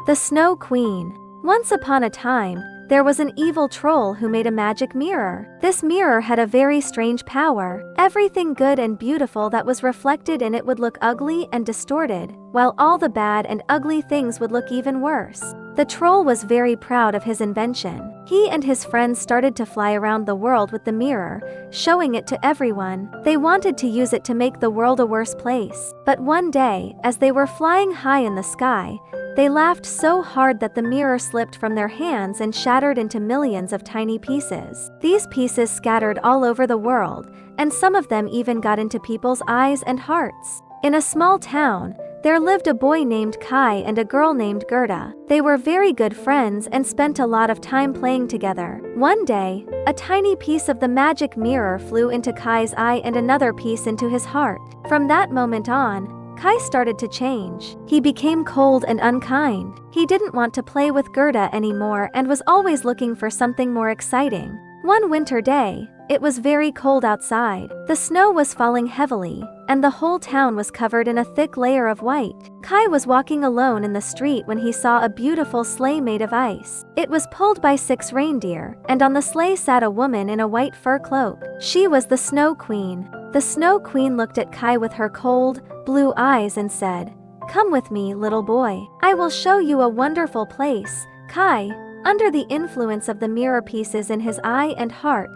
The Snow Queen. Once upon a time, there was an evil troll who made a magic mirror. This mirror had a very strange power. Everything good and beautiful that was reflected in it would look ugly and distorted, while all the bad and ugly things would look even worse. The troll was very proud of his invention. He and his friends started to fly around the world with the mirror, showing it to everyone. They wanted to use it to make the world a worse place. But one day, as they were flying high in the sky, they laughed so hard that the mirror slipped from their hands and shattered into millions of tiny pieces. These pieces scattered all over the world, and some of them even got into people's eyes and hearts. In a small town, there lived a boy named Kai and a girl named Gerda. They were very good friends and spent a lot of time playing together. One day, a tiny piece of the magic mirror flew into Kai's eye and another piece into his heart. From that moment on, Kai started to change. He became cold and unkind. He didn't want to play with Gerda anymore and was always looking for something more exciting. One winter day, it was very cold outside. The snow was falling heavily, and the whole town was covered in a thick layer of white. Kai was walking alone in the street when he saw a beautiful sleigh made of ice. It was pulled by 6 reindeer, and on the sleigh sat a woman in a white fur cloak. She was the Snow Queen. The Snow Queen looked at Kai with her cold, blue eyes and said, "Come with me, little boy. I will show you a wonderful place." Kai, under the influence of the mirror pieces in his eye and heart,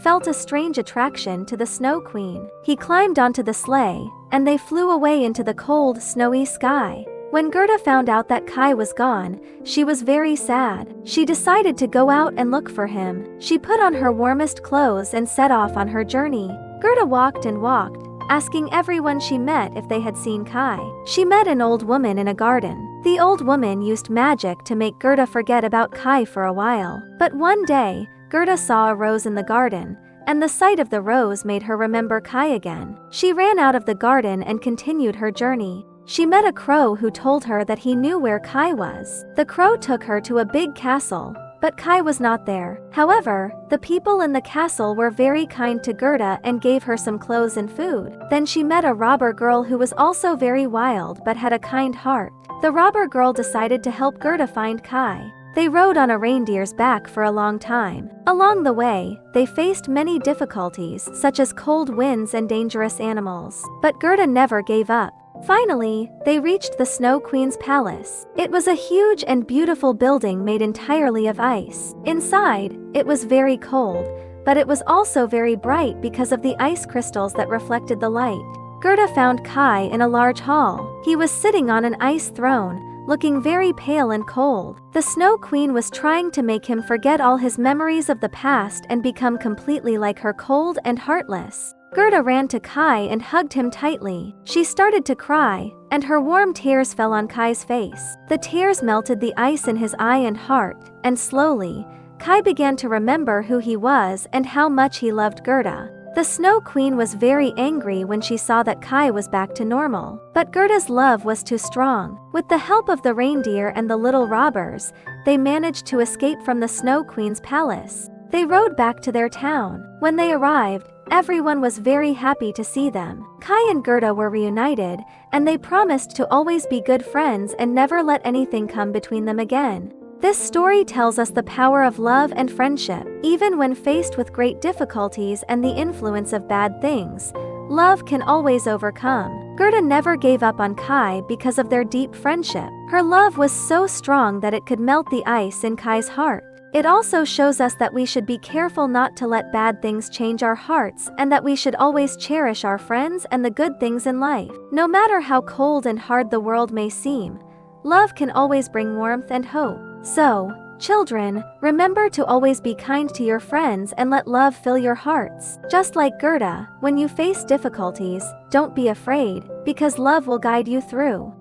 felt a strange attraction to the Snow Queen. He climbed onto the sleigh, and they flew away into the cold, snowy sky. When Gerda found out that Kai was gone, she was very sad. She decided to go out and look for him. She put on her warmest clothes and set off on her journey. Gerda walked and walked, asking everyone she met if they had seen Kai. She met an old woman in a garden. The old woman used magic to make Gerda forget about Kai for a while. But one day, Gerda saw a rose in the garden, and the sight of the rose made her remember Kai again. She ran out of the garden and continued her journey. She met a crow who told her that he knew where Kai was. The crow took her to a big castle, but Kai was not there. However, the people in the castle were very kind to Gerda and gave her some clothes and food. Then she met a robber girl who was also very wild but had a kind heart. The robber girl decided to help Gerda find Kai. They rode on a reindeer's back for a long time. Along the way, they faced many difficulties such as cold winds and dangerous animals. But Gerda never gave up. Finally, they reached the Snow Queen's palace. It was a huge and beautiful building made entirely of ice. Inside, it was very cold, but it was also very bright because of the ice crystals that reflected the light. Gerda found Kai in a large hall. He was sitting on an ice throne, looking very pale and cold. The Snow Queen was trying to make him forget all his memories of the past and become completely like her, cold and heartless. Gerda ran to Kai and hugged him tightly. She started to cry, and her warm tears fell on Kai's face. The tears melted the ice in his eye and heart, and slowly, Kai began to remember who he was and how much he loved Gerda. The Snow Queen was very angry when she saw that Kai was back to normal. But Gerda's love was too strong. With the help of the reindeer and the little robbers, they managed to escape from the Snow Queen's palace. They rode back to their town. When they arrived, everyone was very happy to see them. Kai and Gerda were reunited, and they promised to always be good friends and never let anything come between them again. This story tells us the power of love and friendship. Even when faced with great difficulties and the influence of bad things, love can always overcome. Gerda never gave up on Kai because of their deep friendship. Her love was so strong that it could melt the ice in Kai's heart. It also shows us that we should be careful not to let bad things change our hearts and that we should always cherish our friends and the good things in life. No matter how cold and hard the world may seem, love can always bring warmth and hope. So, children, remember to always be kind to your friends and let love fill your hearts. Just like Gerda, when you face difficulties, don't be afraid, because love will guide you through.